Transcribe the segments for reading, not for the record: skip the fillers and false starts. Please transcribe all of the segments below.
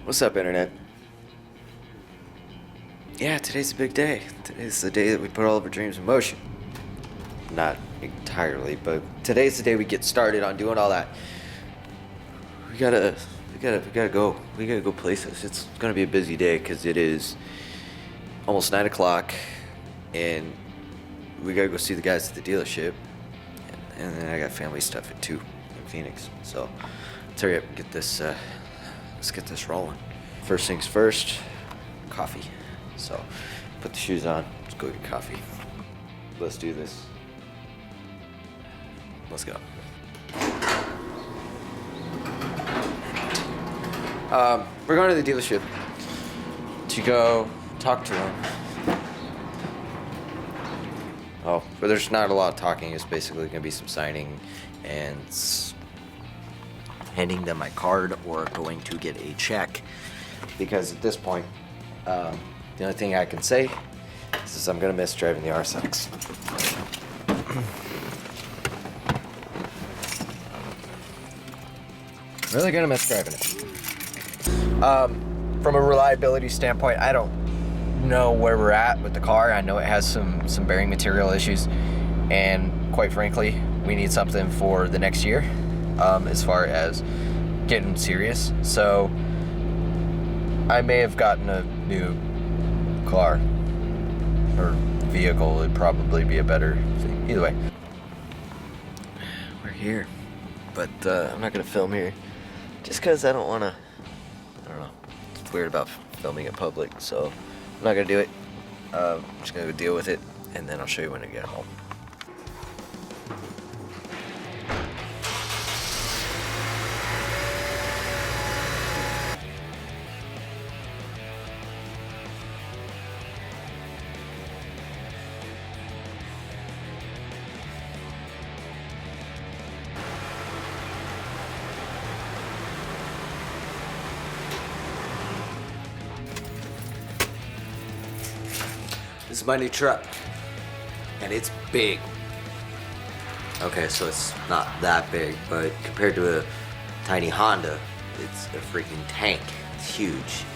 What's up, Internet? Yeah, today's a big day. Today's the day that we put all of our dreams in motion. Not entirely, but today's the day we get started on doing all that. We gotta go. We gotta go places. It's gonna be a busy day because it is almost 9 o'clock, and we gotta go see the guys at the dealership. And then I got family stuff at 2 in Phoenix. So let's hurry up and get this. Let's get this rolling. First things first, coffee. So put the shoes on. Let's go get coffee. Let's do this. Let's go. We're going to the dealership to go talk to them. Oh, but there's not a lot of talking. It's basically going to be some signing and handing them my card or going to get a check. Because at this point, the only thing I can say is I'm going to miss driving the RSX. Really going to miss driving it. From a reliability standpoint, I don't know where we're at with the car. I know it has some bearing material issues, and quite frankly, we need something for the next year, as far as getting serious. So I may have gotten a new car or vehicle. It'd probably be a better thing. Either way, we're here, but I'm not gonna film here just because I don't want to. I don't know. It's weird about filming in public, so I'm not gonna do it. I'm just gonna go deal with it, and then I'll show you when I get home. This is my new truck, and it's big. Okay, so it's not that big, but compared to a tiny Honda, it's a freaking tank. It's huge.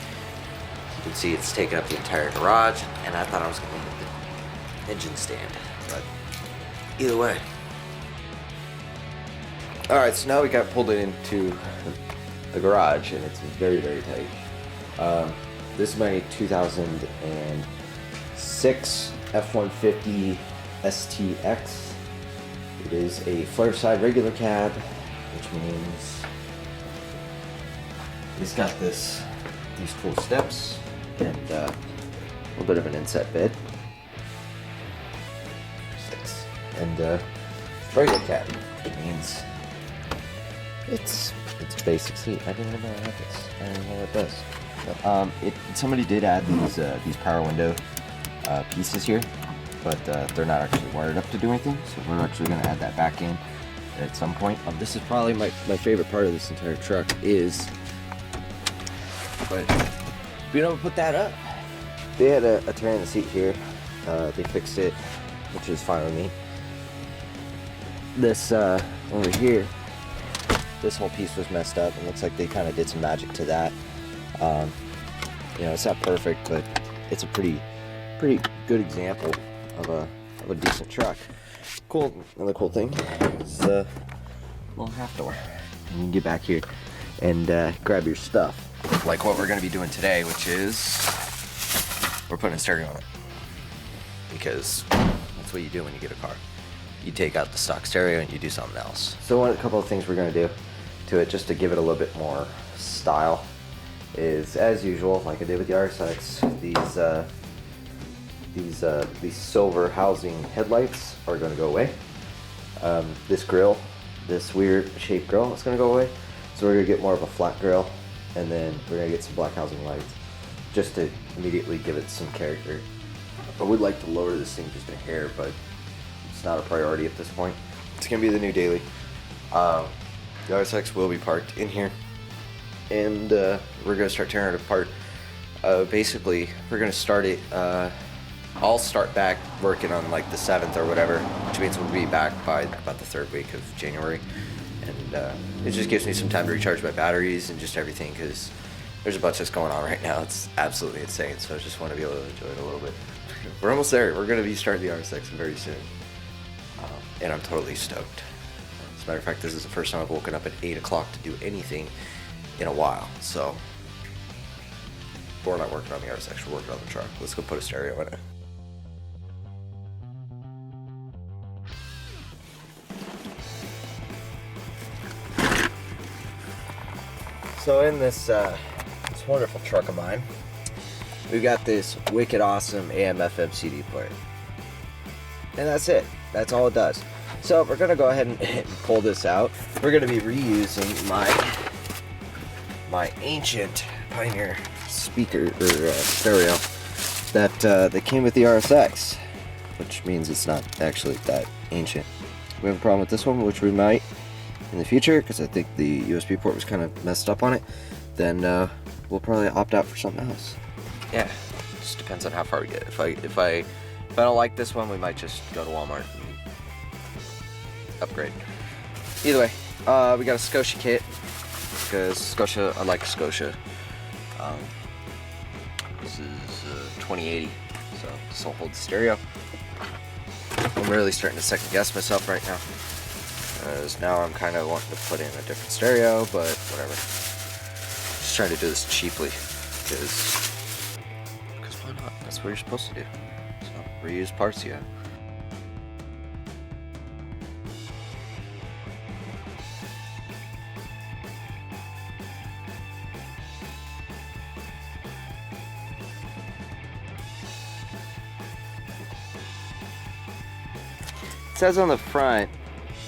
You can see it's taking up the entire garage, and I thought I was going to need the engine stand, but either way. All right, so now we got pulled it into the garage, and it's very, very tight. This is my 2006 F-150 STX. It is a flare side regular cab, which means it's got these cool steps and a little bit of an inset bed. 6. And regular cab, which means it's basic seat. I didn't know I had this. I don't know what it does. Somebody did add these power window pieces here, but they're not actually wired up to do anything, so we're actually going to add that back in at some point. This is probably my favorite part of this entire truck is, but being able to put that up. They had a tear in the seat here. They fixed it, which is fine with me. This over here, this whole piece was messed up, and looks like they kind of did some magic to that. You know, it's not perfect, but it's a pretty good example of a decent truck. Cool. Another cool thing is the little half door. And you can get back here and grab your stuff, like what we're going to be doing today, which is we're putting a stereo on it, because that's what you do when you get a car. You take out the stock stereo and you do something else. So a couple of things we're going to do to it, just to give it a little bit more style, is, as usual, like I did with the RSX, these silver housing headlights are going to go away. This grill, this weird shaped grill, is going to go away. So we're going to get more of a flat grill, and then we're going to get some black housing lights, just to immediately give it some character. I would like to lower this thing just a hair, but it's not a priority at this point. It's going to be the new daily. The RSX will be parked in here, and we're going to start tearing it apart. Basically, we're going to start it, I'll start back working on like the 7th or whatever, which means we'll be back by about the 3rd week of January. And it just gives me some time to recharge my batteries and just everything, because there's a bunch that's going on right now. It's absolutely insane. So I just want to be able to enjoy it a little bit. We're almost there. We're going to be starting the RSX very soon. And I'm totally stoked. As a matter of fact, this is the first time I've woken up at 8 o'clock to do anything in a while. So we're not working on the RSX, we're working on the truck. Let's go put a stereo in it. So in this wonderful truck of mine, we've got this wicked awesome AM/FM CD player. And that's it. That's all it does. So we're gonna go ahead and pull this out. We're gonna be reusing my ancient Pioneer speaker or stereo that came with the RSX, which means it's not actually that ancient. We have a problem with this one, which we might in the future, because I think the USB port was kind of messed up on it. Then we'll probably opt out for something else. Yeah, just depends on how far we get. If I don't like this one, we might just go to Walmart and upgrade. Either way, we got a Scotia kit, because Scotia, I like Scotia. This is 2080, so this will hold the stereo. I'm really starting to second guess myself right now, because now I'm kind of wanting to put in a different stereo, but whatever. Just trying to do this cheaply, because why not? That's what you're supposed to do. So reuse parts, yeah. It says on the front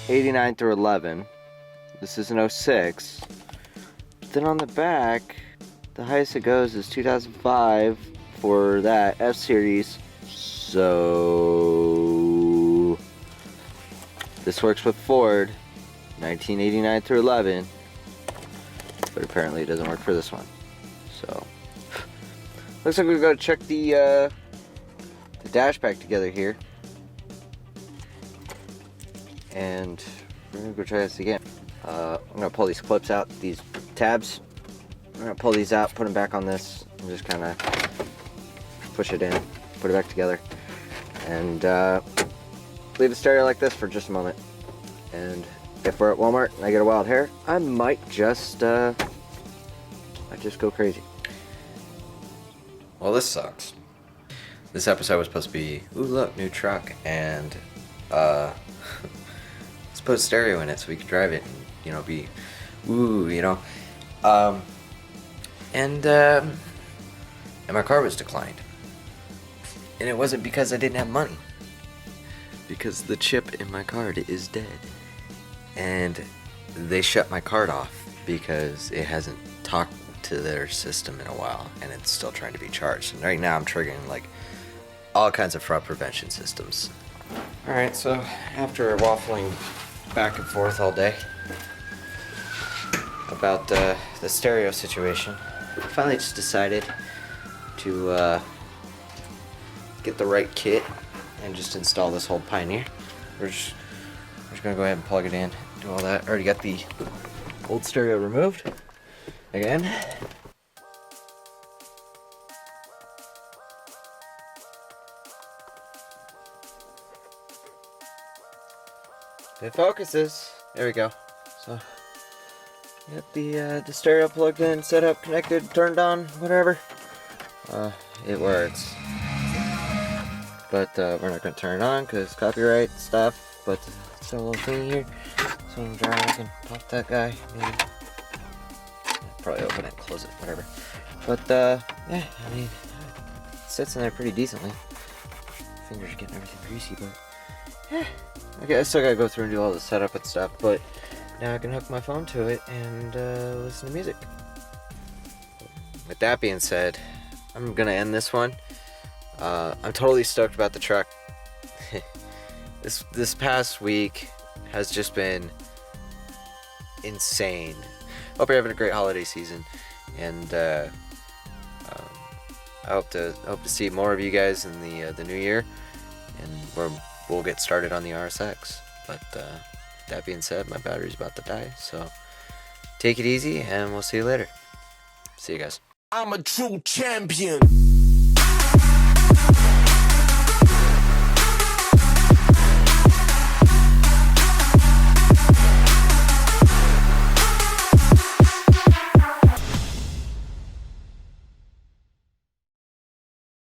89 through 11. This is an 06. But then on the back, the highest it goes is 2005 for that F series. So this works with Ford, 1989 through 11, but apparently it doesn't work for this one. So looks like we've got to check the dash pack together here. And we're gonna go try this again. I'm gonna pull these clips out, these tabs. I'm gonna pull these out, put them back on this, and just kind of push it in, put it back together, and leave the stereo like this for just a moment. And if we're at Walmart and I get a wild hair, I might just go crazy. Well, this sucks. This episode was supposed to be, ooh look, new truck, and let's put a stereo in it so we can drive it and, you know, be ooh, you know. And my car was declined. And it wasn't because I didn't have money. Because the chip in my card is dead. And they shut my card off because it hasn't talked to their system in a while and it's still trying to be charged. And right now I'm triggering like all kinds of fraud prevention systems. Alright, so after waffling back and forth all day about the stereo situation, I finally just decided to get the right kit and just install this whole Pioneer. We're just gonna go ahead and plug it in, do all that. Already got the old stereo removed again. It focuses. There we go. So get the stereo plugged in, set up, connected, turned on, whatever. It works. But we're not gonna turn it on because copyright stuff. But it's a little thing here. So I'm dry. I can pop that guy. Maybe. Probably open it and close it. Whatever. But yeah, I mean, it sits in there pretty decently. Fingers are getting everything greasy, but yeah. Okay, I still gotta go through and do all the setup and stuff, but now I can hook my phone to it and listen to music. With that being said, I'm gonna end this one. I'm totally stoked about the truck. This past week has just been insane. Hope you're having a great holiday season, and I hope to see more of you guys in the new year, and we'll get started on the RSX. But that being said, my battery's about to die, so take it easy, and we'll see you later. See you guys. I'm a true champion.